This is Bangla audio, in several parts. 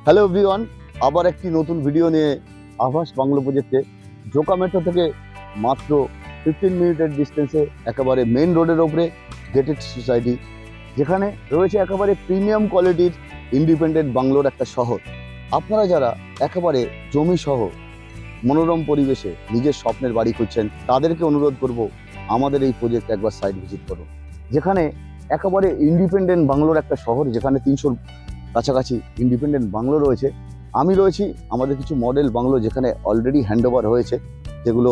হ্যালো এভরিওয়ান, আবার একটি নতুন ভিডিও নিয়ে আভাস বাংলো প্রজেক্টে জোকা মেট্রো থেকে মাত্র 15 মিনিটের ডিস্টেন্সে একেবারে মেন রোডের ওপরে গেটেড সোসাইটি, যেখানে রয়েছে একেবারে প্রিমিয়াম কোয়ালিটির ইন্ডিপেন্ডেন্ট বাংলোর একটা শহর। আপনারা যারা একেবারে জমি সহ মনোরম পরিবেশে নিজের স্বপ্নের বাড়ি খুঁজছেন, তাদেরকে অনুরোধ করব আমাদের এই প্রজেক্ট একবার সাইট ভিজিট করুন। যেখানে একেবারে ইন্ডিপেন্ডেন্ট বাংলোর একটা শহর, যেখানে 300 কাছাকাছি ইন্ডিপেন্ডেন্ট বাংলো রয়েছে। আমি রয়েছি আমাদের কিছু মডেল বাংলো যেখানে অলরেডি হ্যান্ডওভার হয়েছে, যেগুলো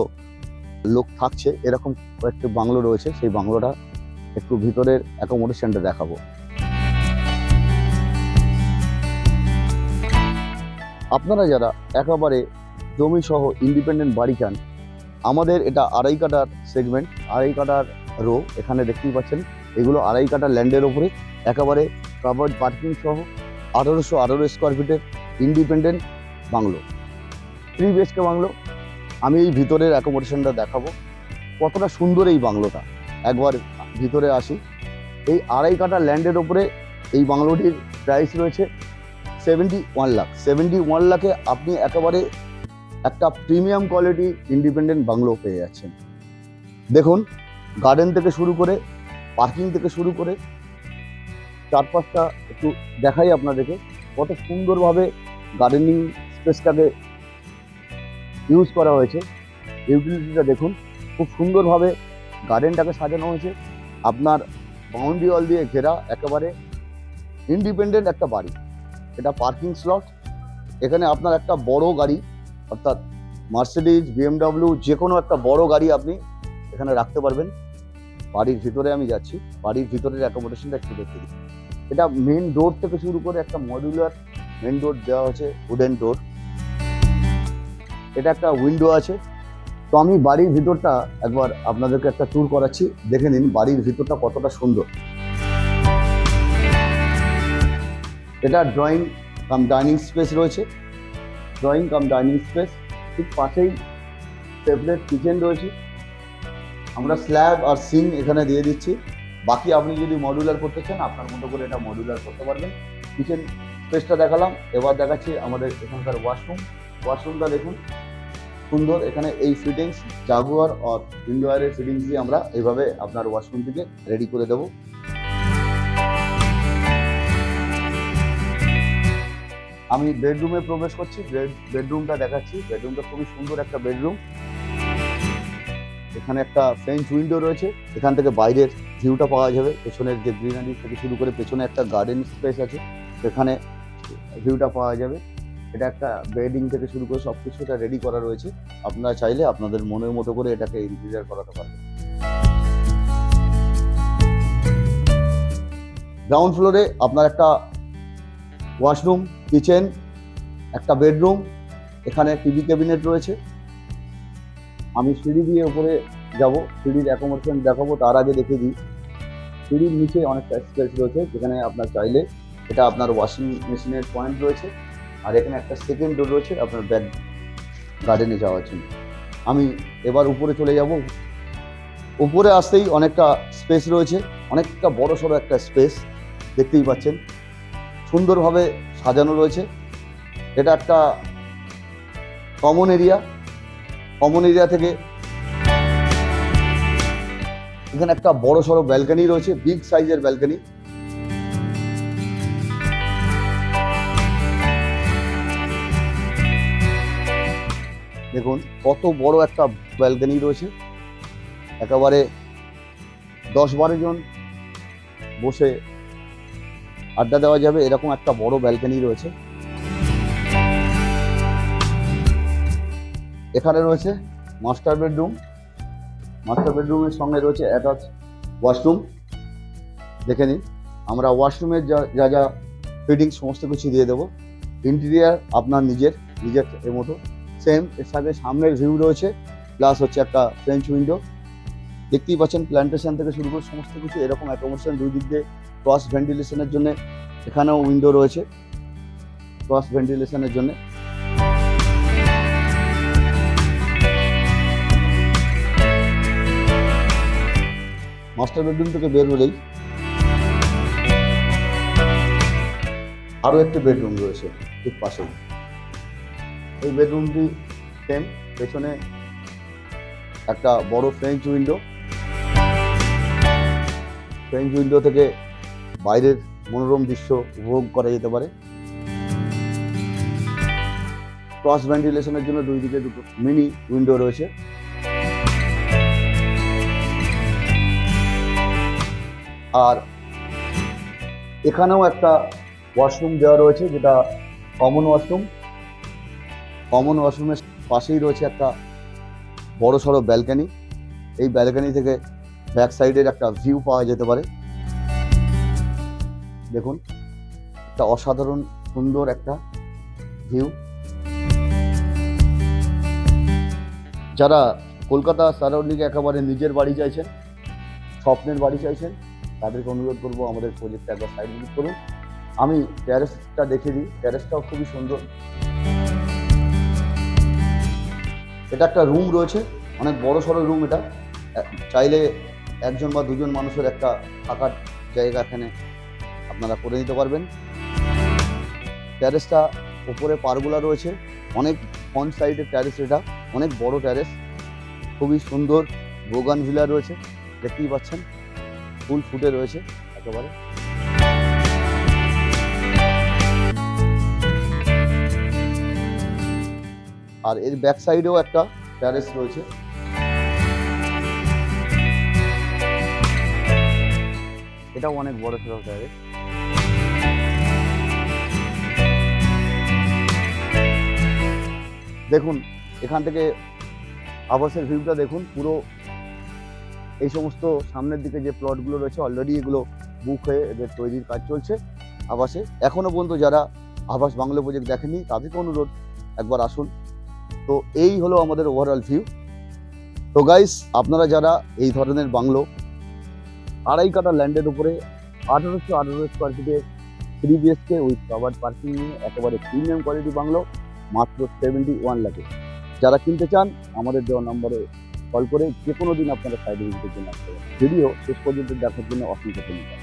লোক থাকছে, এরকম কয়েকটি বাংলো রয়েছে। সেই বাংলোটা একটু ভিতরের অ্যাকোমোডেশনটা দেখাবো। আপনারা যারা একেবারে জমি সহ ইন্ডিপেন্ডেন্ট বাড়ি চান, আমাদের এটা 2.5 কাঠার সেগমেন্ট, 2.5 কাঠার রো। এখানে দেখতেই পাচ্ছেন এগুলো 2.5 কাঠা ল্যান্ডের ওপরে একেবারে কাভার্ড পার্কিং সহ 1818 স্কোয়ার ফিটের ইন্ডিপেন্ডেন্ট বাংলো, 3 BHK বাংলো। আমি এই ভিতরের অ্যাকোমোডেশনটা দেখাবো, কতটা সুন্দর এই বাংলোটা। একবার ভিতরে আসি। এই 2.5 কাঠা ল্যান্ডের ওপরে এই বাংলোটির প্রাইস রয়েছে 71 লাখ। 71 লাখে আপনি একেবারে একটা প্রিমিয়াম কোয়ালিটি ইন্ডিপেন্ডেন্ট বাংলো পেয়ে যাচ্ছেন। দেখুন, গার্ডেন থেকে শুরু করে, পার্কিং থেকে শুরু করে চারপাশটা একটু দেখাই আপনাদেরকে, কত সুন্দরভাবে গার্ডেনিং স্পেসটাকে ইউজ করা হয়েছে। ইউটিলিটিটা দেখুন, খুব সুন্দরভাবে গার্ডেনটাকে সাজানো হয়েছে। আপনার বাউন্ডারি ওয়াল দিয়ে ঘেরা একেবারে ইন্ডিপেন্ডেন্ট একটা বাড়ি। এটা পার্কিং স্লট। এখানে আপনার একটা বড় গাড়ি, অর্থাৎ মার্সিডিজ, BMW, যে কোনো একটা বড় গাড়ি আপনি এখানে রাখতে পারবেন। বাড়ির ভিতরে আমি যাচ্ছি, বাড়ির ভিতরের অ্যাকোমোডেশনটা একটু দেখে দিই। এটা মেন ডোর থেকে শুরু করে একটা মডিউলার মেন ডোর দেওয়া হয়েছে, উডেন ডোর। এটা একটা উইন্ডো আছে। তো আমি বাড়ির ভিতরটা একবার আপনাদেরকে একটা ট্যুর করাচ্ছি, দেখে নিন বাড়ির ভিতরটা কতটা সুন্দর। এটা ড্রয়িং কাম ডাইনিং স্পেস রয়েছে, ড্রয়িং কাম ডাইনিং স্পেস। ঠিক পাশেই সেপারেট কিচেন রয়েছে। আমরা স্ল্যাব আর সিঙ্ক এখানে দিয়ে দিচ্ছি। বাকি আপনি যদি মডুলার করতে চান, আপনার মতো করে এটা মডুলার করতে পারবেন। কিচেন স্পেসটা দেখালাম, এবার দেখাচ্ছি আমাদের এখানকার ওয়াশরুম। ওয়াশরুমটা দেখুন, সুন্দর। এখানে এই ফিটিংস জাগুয়ার আর ইন্ডোয়ারের ফিটিংস দিয়ে আমরা এইভাবে আপনার ওয়াশরুমটিকে রেডি করে দেব। আমি বেডরুমে প্রবেশ করছি, বেডরুমটা দেখাচ্ছি। বেডরুমটা খুবই সুন্দর একটা বেডরুম। এখানে একটা ফ্রেঞ্চ উইন্ডো রয়েছে, এখান থেকে বাইরের ভিউটা পাওয়া যাবে। পেছনের যে গ্রিনারি থেকে শুরু করে পেছনে একটা গার্ডেন স্পেস আছে, সেখানে ভিউটা পাওয়া যাবে। এটা একটা বেডিং থেকে শুরু করে সব কিছু এটা রেডি করা রয়েছে। আপনারা চাইলে আপনাদের মনের মতো করে এটাকে ইন্টেরিয়র করাতে পারবেন। গ্রাউন্ড ফ্লোরে আপনার একটা ওয়াশরুম, কিচেন, একটা বেডরুম, এখানে টিভি ক্যাবিনেট রয়েছে। আমি সিঁড়ি দিয়ে উপরে যাব, সিঁড়ির অ্যাকোমোডেশন দেখাবো। তার আগে দেখে দিই, সিঁড়ির নিচে অনেকটা স্পেস রয়েছে, যেখানে আপনার চাইলে এটা আপনার ওয়াশিং মেশিনের পয়েন্ট রয়েছে। আর এখানে একটা সেকেন্ড ডোর রয়েছে আপনার ব্যাক গার্ডেনে যাওয়ার জন্য। আমি এবার উপরে চলে যাব। উপরে আসতেই অনেকটা স্পেস রয়েছে, অনেকটা বড় সড়ো একটা স্পেস দেখতেই পাচ্ছেন, সুন্দরভাবে সাজানো রয়েছে। এটা একটা কমন এরিয়া। কমন এরিয়া থেকে এখানে একটা বড় সড়ো ব্যালকনি রয়েছে, বিগ সাইজের ব্যালকনি। দেখুন কত বড় একটা ব্যালকনি রয়েছে, একেবারে 10-12 জন বসে আড্ডা দেওয়া যাবে, এরকম একটা বড় ব্যালকনি রয়েছে। এখানে রয়েছে মাস্টার বেডরুম। মাস্টার বেডরুমের সঙ্গে রয়েছে অ্যাটাচ ওয়াশরুম। দেখে নিন, আমরা ওয়াশরুমের যা যা ফিটিং সমস্ত কিছু দিয়ে দেবো। ইন্টেরিয়ার আপনার নিজের এর মতো সেম। এর সাথে সামনের ভিউ রয়েছে, প্লাস হচ্ছে একটা ফ্রেঞ্চ উইন্ডো। দেখতেই পাচ্ছেন প্ল্যান্টেশন থেকে শুরু করে সমস্ত কিছু এরকম অ্যাকোমোডেশন। দুই দিক দিয়ে ক্রস ভেন্টিলেশনের জন্য এখানেও উইন্ডো রয়েছে, ক্রস ভেন্টিলেশনের জন্য। মাস্টার বেডরুম থেকে বের হলেই আরও একটি বেডরুম রয়েছে ঠিক পাশেই। এই বেডরুমটি সেম, পেছনে একটা বড় ফ্রেঞ্চ উইন্ডো থেকে বাইরের মনোরম দৃশ্য উপভোগ করা যেতে পারে। ক্রস ভেন্টিলেশনের জন্য দুই দিকে দুটো মিনি উইন্ডো রয়েছে। আর এখানেও একটা ওয়াশরুম দেওয়া রয়েছে, যেটা কমন ওয়াশরুমের পাশেই রয়েছে একটা বড় সড়ো ব্যালকানি। এই ব্যালকানি থেকে ব্যাক সাইডের একটা ভিউ পাওয়া যেতে পারে। দেখুন, একটা অসাধারণ সুন্দর একটা ভিউ। যারা কলকাতা সারাউন্ডিংয়ে একেবারে নিজের বাড়ি চাইছেন, স্বপ্নের বাড়ি চাইছেন, তাদেরকে অনুরোধ করবো আমাদের প্রজেক্টটা একবার সাইড ভিজিট করুন। আমি টেরেসটা দেখে দিই, টেরেসটাও খুবই সুন্দর। এটা একটা রুম রয়েছে, অনেক বড় সড়ো রুম। এটা চাইলে একজন বা দুজন মানুষের একটা থাকার জায়গা এখানে আপনারা করে নিতে পারবেন। ট্যারেসটা উপরে পারগোলা রয়েছে, অনেক ফ্রন্ট সাইডের ট্যারেস, এটা অনেক বড় ট্যারেস, খুবই সুন্দর। বোগানভিলা রয়েছে, দেখতেই পাচ্ছেন, ফুল ফুটে রয়েছে একেবারে। আর এর ব্যাক সাইডেও একটা ট্যারেস রয়েছে। এটাও অনেক বড় সড়ো ট্যারেস। দেখুন, এখান থেকে আবাসের ভিউটা দেখুন। পুরো এই সমস্ত সামনের দিকে যে প্লটগুলো রয়েছে, অলরেডি এগুলো বুক হয়ে এদের তৈরির কাজ চলছে আবাসে। এখনো পর্যন্ত যারা আবাস বাংলো প্রজেক্ট দেখেনি, তাদেরকে অনুরোধ একবার আসুন। তো এই হলো আমাদের ওভারঅল ভিউ। তো গাইস, আপনারা যারা এই ধরনের বাংলো 2.5 কাঠা ল্যান্ডের উপরে 1818 স্কোয়ার ফিটের 3 BHK উইথ কভার্ড পার্কিং নিয়ে একেবারে প্রিমিয়াম কোয়ালিটি বাংলো মাত্র 71 লাখে, যারা কিনতে চান আমাদের দেওয়া নম্বরে কল করে যে কোনো দিন আপনারা সাইড ভিজিটের জন্য আসতে পারেন। ভিডিও শেষ পর্যন্ত দেখার জন্য অসংখ্য ধন্যবাদ।